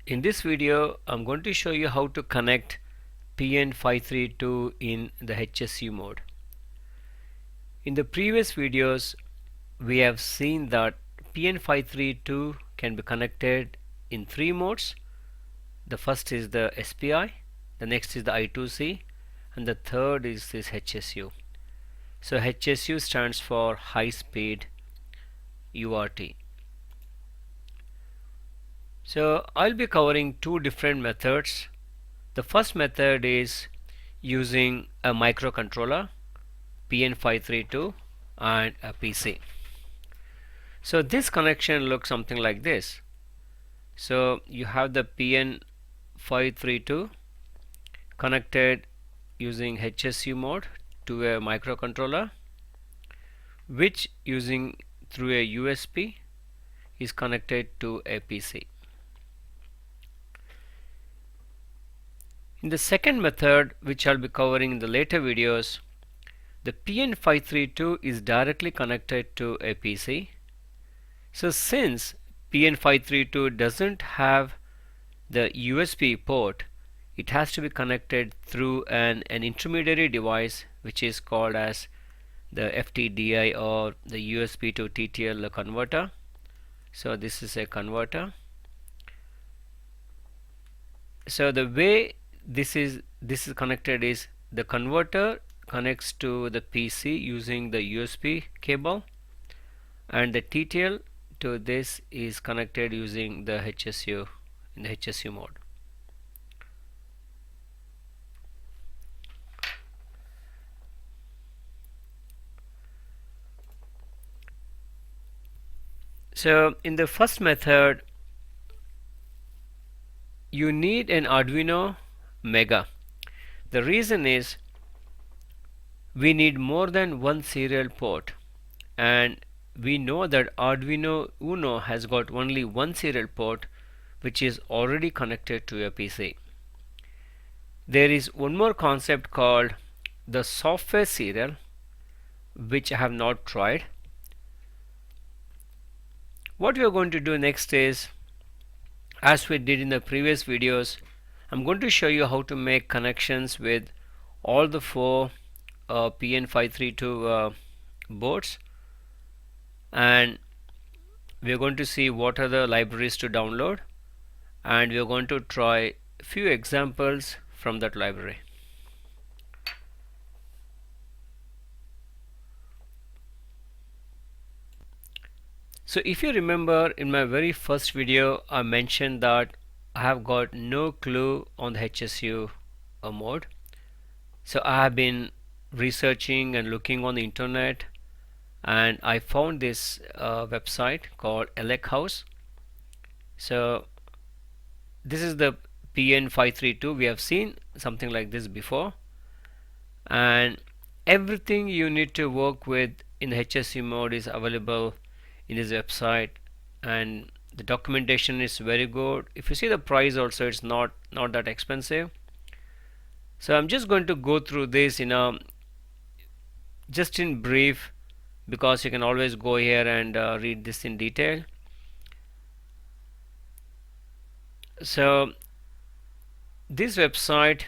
In this video, I'm going to show you how to connect PN532 in the HSU mode. In the previous videos, we have seen that PN532 can be connected in three modes. The first is the SPI, the next is the I2C, and the third is this HSU. So HSU stands for high speed UART. So I'll be covering two different methods. The first method is using a microcontroller PN532 and a PC. So this connection looks something like this. So you have the PN532 connected using HSU mode to a microcontroller, which using through a USB is connected to a PC. In the second method, which I'll be covering in the later videos, the PN532 is directly connected to a PC. So since PN532 doesn't have the USB port, it has to be connected through an intermediary device, which is called as the FTDI or the USB to TTL converter. So this is a converter. So the way this is connected is the converter connects to the PC using the USB cable, and the TTL to this is connected using the HSU in the HSU mode. So in the first method, you need an Arduino Mega. The reason is we need more than one serial port, and we know that Arduino Uno has got only one serial port, which is already connected to a PC. There is one more concept called the software serial, which I have not tried. What we are going to do next is, as we did in the previous videos, I'm going to show you how to make connections with all the four PN532 boards, and we're going to see what are the libraries to download, and we're going to try a few examples from that library. So if you remember, in my very first video I mentioned that I have got no clue on the HSU mode. So I have been researching and looking on the internet, and I found this website called Alec House. So this is the PN532. We have seen something like this before, and everything you need to work with in the HSU mode is available in this website, and the documentation is very good. If you see the price also, it's not that expensive. So I'm just going to go through this just in brief, because you can always go here and read this in detail. So this website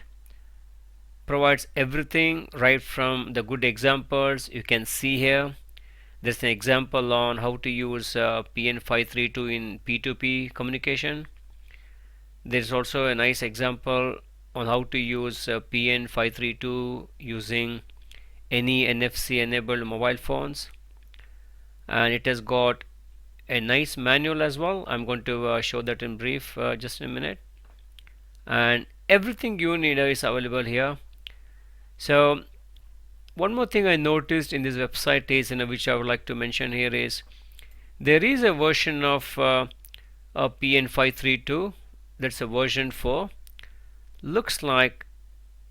provides everything right from the good examples. You can see here there's an example on how to use PN532 in P2P communication. There's also a nice example on how to use PN532 using any NFC enabled mobile phones, and it has got a nice manual as well. I'm going to show that in brief just in a minute, and everything you need is available here. So one more thing I noticed in this website is, which I would like to mention here, is there is a version of a PN532, that's a version 4. Looks like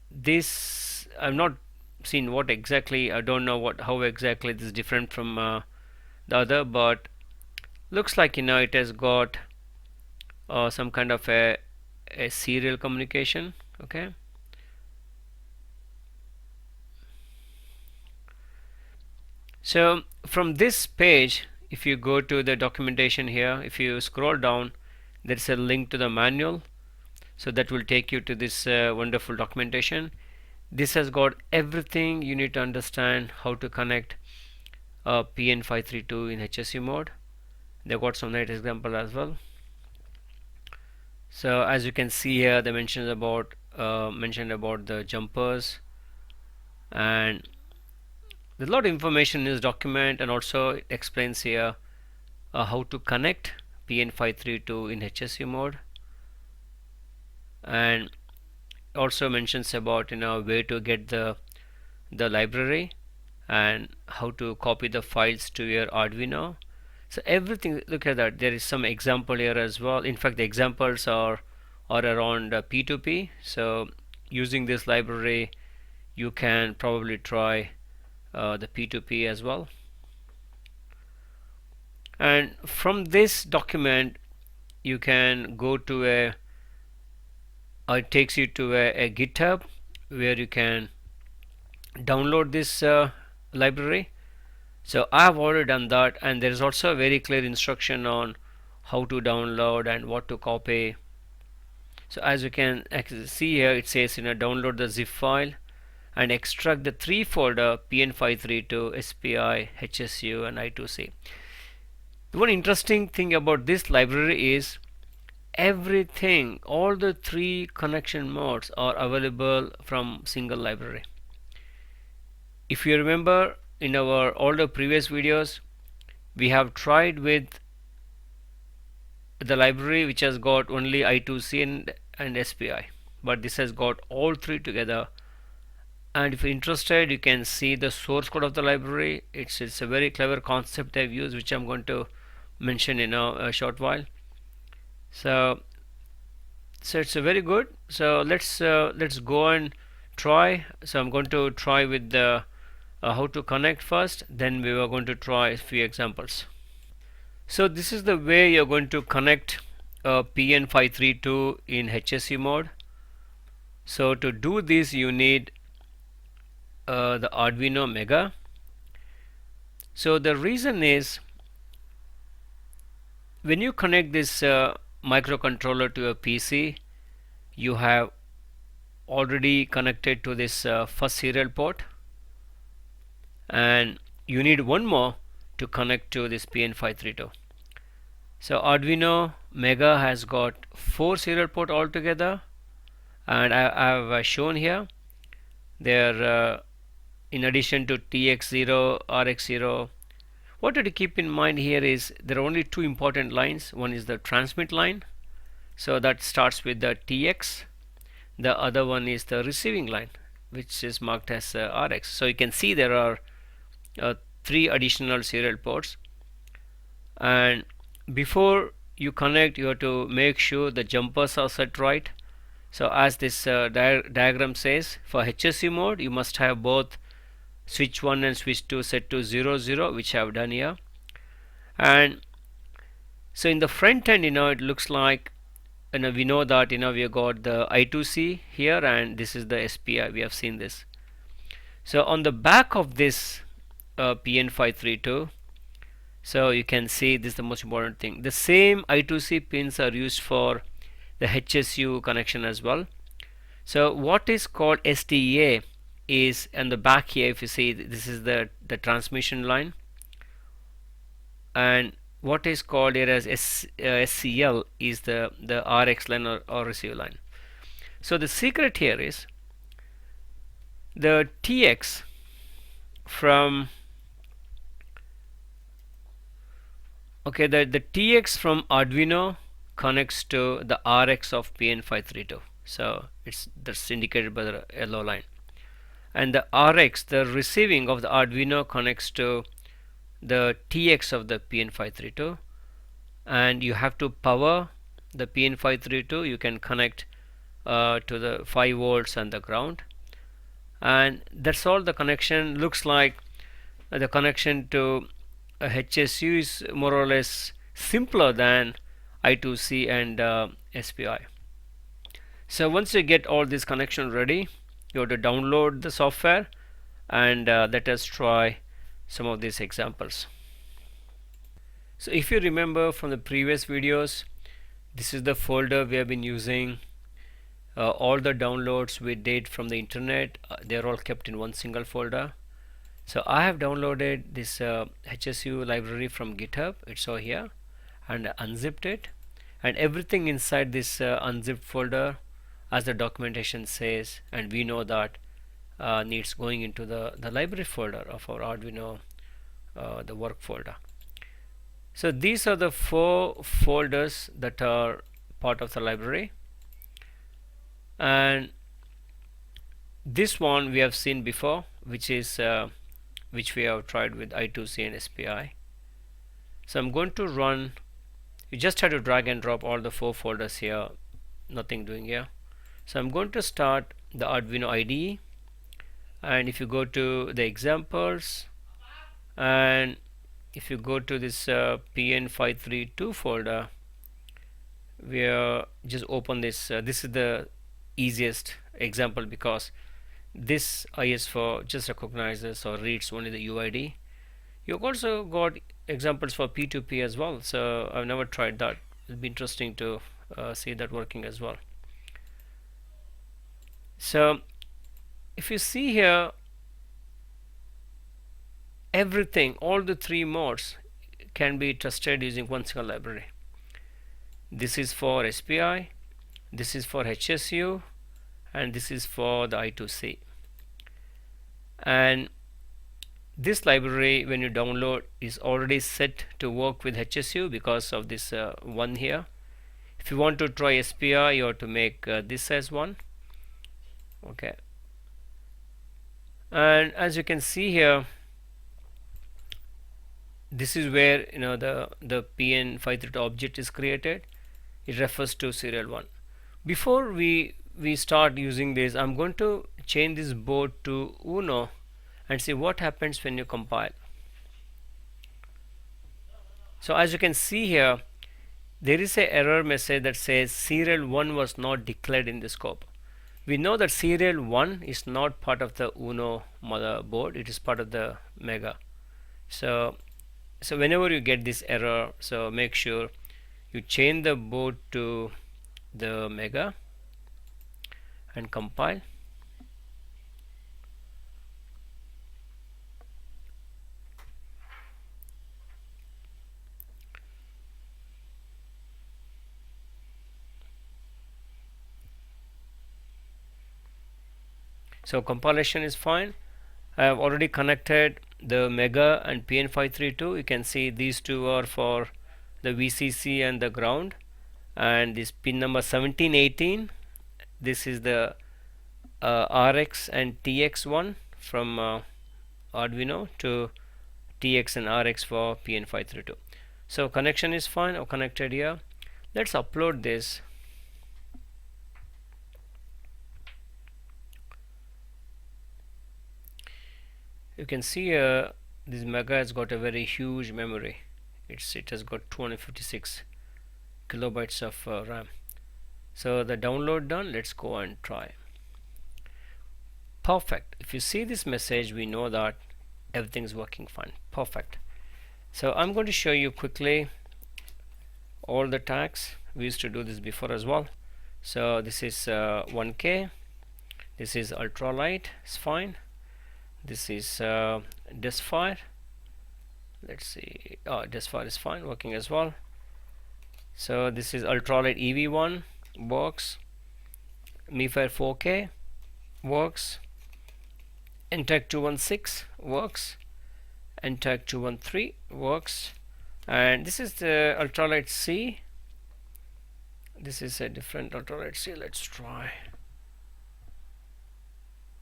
this. I've not seen what exactly, I don't know how exactly this is different from the other, but looks like it has got some kind of a serial communication. Okay. So from this page, if you go to the documentation here, if you scroll down, there's a link to the manual, so that will take you to this wonderful documentation. This has got everything you need to understand how to connect PN532 in HSU mode. They've got some nice example as well. So as you can see here, they mentioned about the jumpers, and there's a lot of information in this document, and also it explains here how to connect PN532 in HSU mode, and also mentions about where to get the library and how to copy the files to your Arduino. So everything, look at that, there is some example here as well. In fact, the examples are around P2P. So using this library you can probably try the P2P as well. And from this document you can go to it takes you to a GitHub where you can download this library. So I have already done that, and there is also a very clear instruction on how to download and what to copy. So as you can see here, it says download the zip file and extract the 3 folder PN532, SPI, HSU and I2C. The one interesting thing about this library is everything, all the 3 connection modes are available from single library. If you remember, in our older previous videos we have tried with the library which has got only I2C and SPI, but this has got all 3 together. And if you're interested, you can see the source code of the library. It's a very clever concept they've used, which I'm going to mention in a short while. So it's a very good. So let's go and try. So I'm going to try with the how to connect first, then we are going to try a few examples. So this is the way you're going to connect PN532 in HSU mode. So to do this you need the Arduino Mega. So the reason is, when you connect this microcontroller to a PC, you have already connected to this first serial port, and you need one more to connect to this PN532. So Arduino Mega has got 4 serial port altogether, and I have shown here there in addition to TX0, RX0. What to keep in mind here is there are only 2 important lines. One is the transmit line, so that starts with the TX. The other one is the receiving line, which is marked as RX. So you can see there are 3 additional serial ports, and before you connect you have to make sure the jumpers are set right. So as this diagram says, for HSU mode you must have both switch 1 and switch 2 set to 0 0, which I have done here. And so in the front end it looks like we know that we have got the I2C here, and this is the SPI. We have seen this. So on the back of this PN532, so you can see this is the most important thing. The same I2C pins are used for the HSU connection as well. So what is called STA is on the back here. If you see, this is the transmission line, and what is called here as SCL is the RX line or receive line. So the secret here is the TX from the TX from Arduino connects to the RX of PN532. So that's indicated by the yellow line, and the RX, the receiving of the Arduino, connects to the TX of the PN532, and you have to power the PN532. You can connect to the 5 volts and the ground, and that's all the connection looks like. The connection to HSU is more or less simpler than I2C and SPI. So once you get all this connection ready, you have to download the software, and let us try some of these examples. So if you remember from the previous videos, This is the folder we have been using. All the downloads we did from the internet, they're all kept in one single folder. So I have downloaded this HSU library from GitHub. It's all here, and unzipped it, and everything inside this unzipped folder, as the documentation says, and we know that needs going into the library folder of our Arduino, the work folder. So these are the 4 folders that are part of the library, and this one we have seen before, which is which we have tried with I2C and SPI. So I'm going to run. You just have to drag and drop all the 4 folders here, nothing doing here. So I'm going to start the Arduino IDE, and if you go to the examples, and if you go to this PN532 folder, we just open this. This is the easiest example because this IS4 just recognizes or reads only the UID. You've also got examples for P2P as well, so I've never tried that. It'll be interesting to see that working as well. So if you see here, everything, all the 3 modes can be trusted using one single library. This is for SPI, this is for HSU, and this is for the I2C. And this library, when you download, is already set to work with HSU because of this one here. If you want to try SPI, you have to make this as one. Okay. And as you can see here, this is where the PN532 object is created. It refers to serial 1. Before we start using this, I'm going to change this board to Uno and see what happens when you compile. So as you can see here, there is an error message that says serial 1 was not declared in the scope. We know that serial 1 is not part of the Uno motherboard, it is part of the Mega. So whenever you get this error, so make sure you change the board to the Mega and compile. So compilation is fine. I have already connected the Mega and PN532. You can see these two are for the VCC and the ground, and this pin number 1718, this is the RX and TX one from Arduino to TX and RX for PN532. So connection is fine. I've connected here. Let's upload this. You can see this Mega has got a very huge memory. It has got 256 kilobytes of RAM. So the download done. Let's go and try. Perfect. If you see this message, we know that everything is working fine. Perfect. So I'm going to show you quickly all the tags. We used to do this before as well. So this is 1K. This is ultralight. It's fine. This is Desfire. Let's see. Desfire is fine, working as well. So this is ultralight EV1, works. MiFire 4K works. NTAG 216 works. NTAG 213 works. And this is the ultralight C. This is a different ultralight C. Let's try.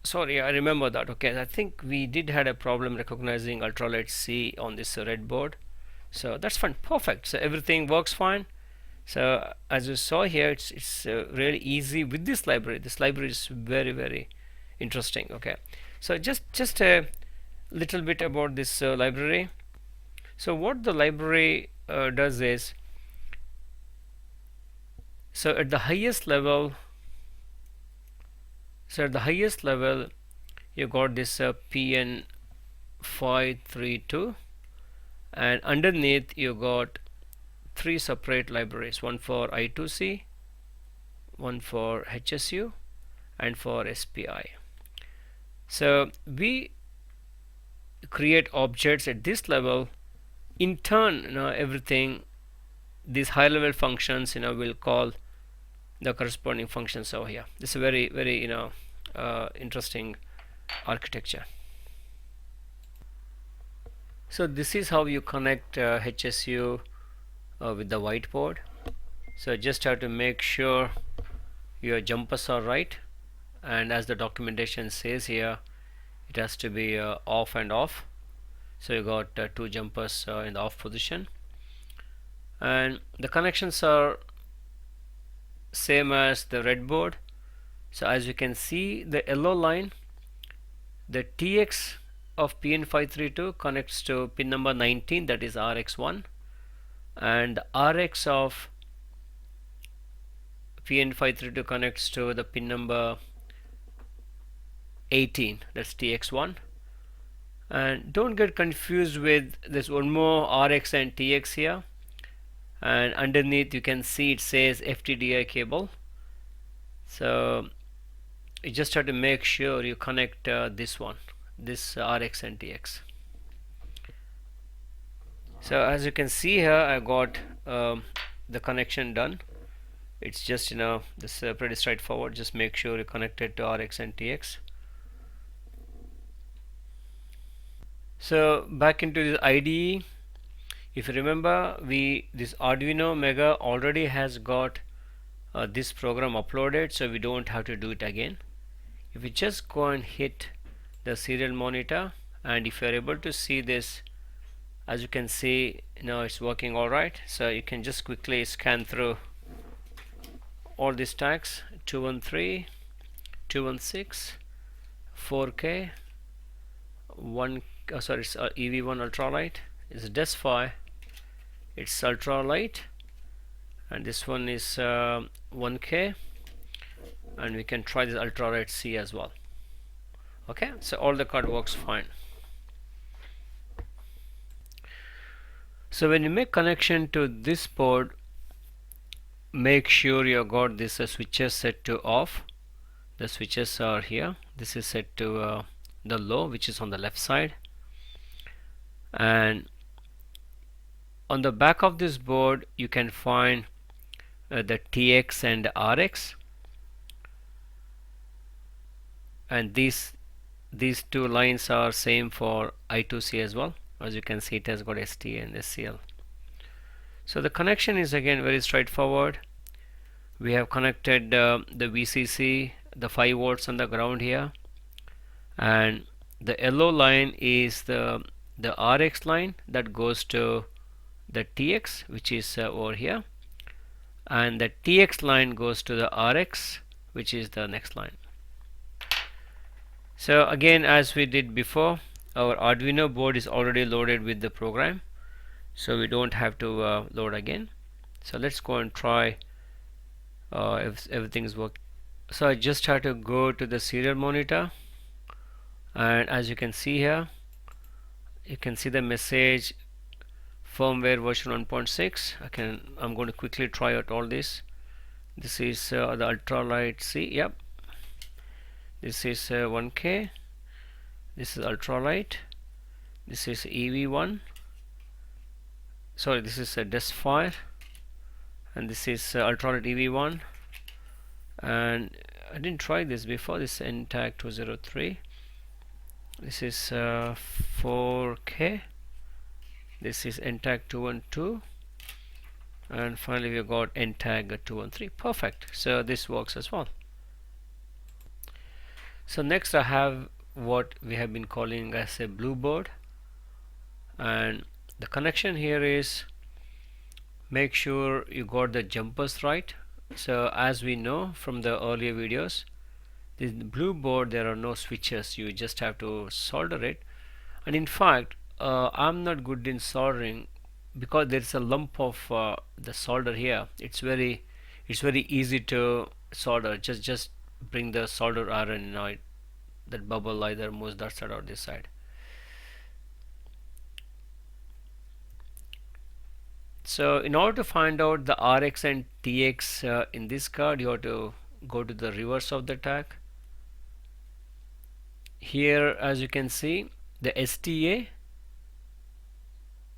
Sorry, I remember that. Okay, I think we did had a problem recognizing ultralight C on this red board. So that's fine. Perfect. So everything works fine. So as you saw here, it's really easy with this library. This library is very, very interesting. Okay, so just a little bit about this library. So what the library does is, so at the highest level, you got this PN532, and underneath you got three separate libraries, one for I2C, one for HSU, and for SPI. So we create objects at this level. In turn, everything, these high level functions, will call the corresponding functions over here. This is a very, very interesting architecture. So this is how you connect HSU with the whiteboard. So just have to make sure your jumpers are right, and as the documentation says here, it has to be off and off. So you got two jumpers in the off position, and the connections are same as the red board. So as you can see, the yellow line, the TX of PN532 connects to pin number 19, that is RX1, and the RX of PN532 connects to the pin number 18, that's TX1. And don't get confused with this one more RX and TX here, and underneath you can see it says FTDI cable. So you just have to make sure you connect this one, this RX and TX. So as you can see here, I got the connection done. It's just this pretty straightforward. Just make sure you connect it to RX and TX. So back into the IDE, if you remember, this Arduino Mega already has got this program uploaded, so we don't have to do it again. If you just go and hit the serial monitor, and if you are able to see this, as you can see, it's working all right. So you can just quickly scan through all these tags: 213, 216, 4K, it's EV1 ultralight, it's DESPHI, it's ultralight, and this one is 1K, and we can try this ultralight C as well. Okay, so all the card works fine. So when you make connection to this board, make sure you got this switches set to off. The switches are here. This is set to the low, which is on the left side, and on the back of this board you can find the TX and RX, and these two lines are same for I2C as well. As you can see, it has got ST and SCL. So the connection is again very straightforward. We have connected the VCC, the 5 volts on the ground here, and the yellow line is the RX line that goes to the TX, which is over here, and the TX line goes to the RX, which is the next line. So again, as we did before, our Arduino board is already loaded with the program, so we don't have to load again. So let's go and try if everything is working. So I just have to go to the serial monitor, and as you can see here, you can see the message firmware version 1.6. I'm going to quickly try out all this. This is the ultralight C. Yep, this is 1K. This is ultralight. This is EV1. Sorry, this is a DESPHI, and this is ultralight EV1. And I didn't try this before. This is NTAG 203. This is 4K. This is NTAG 212, and finally we got NTAG 213. Perfect. So this works as well. So next I have what we have been calling as a blue board, and the connection here is, make sure you got the jumpers right. So as we know from the earlier videos, this blue board, there are no switches, you just have to solder it. And in fact, I'm not good in soldering because there is a lump of the solder here. It's very easy to solder. Just bring the solder iron, that bubble either moves that side or this side. So in order to find out the RX and TX in this card, you have to go to the reverse of the tag. Here, as you can see, the STA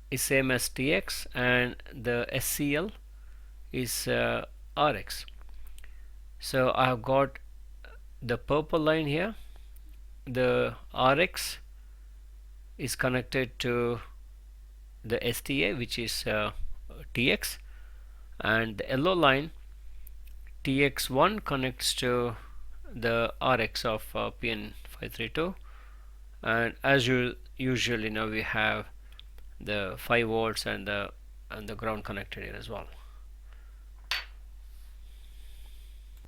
is same as TX and the SCL is RX. So I have got the purple line here. The RX is connected to the STA, which is TX, and the yellow line TX1 connects to the RX of PN532, and as usually now we have the 5 volts and the ground connected here as well.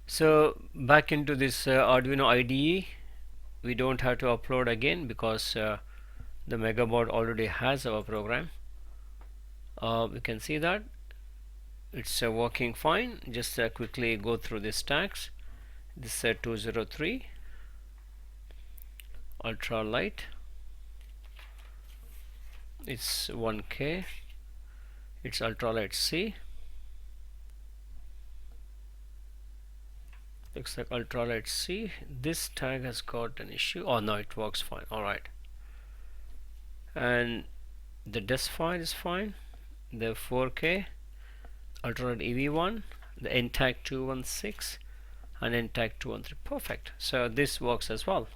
So back into this Arduino IDE, we don't have to upload again because the Mega board already has our program. We can see that it's working fine. Just quickly go through these tags. This is 203 ultra light, it's 1K, it's ultralight C, looks like ultralight C. This tag has got an issue. Oh no, it works fine. Alright, and the desk file is fine. The 4K ultralight EV1, the N tag 216 and N tag 213. Perfect. So this works as well.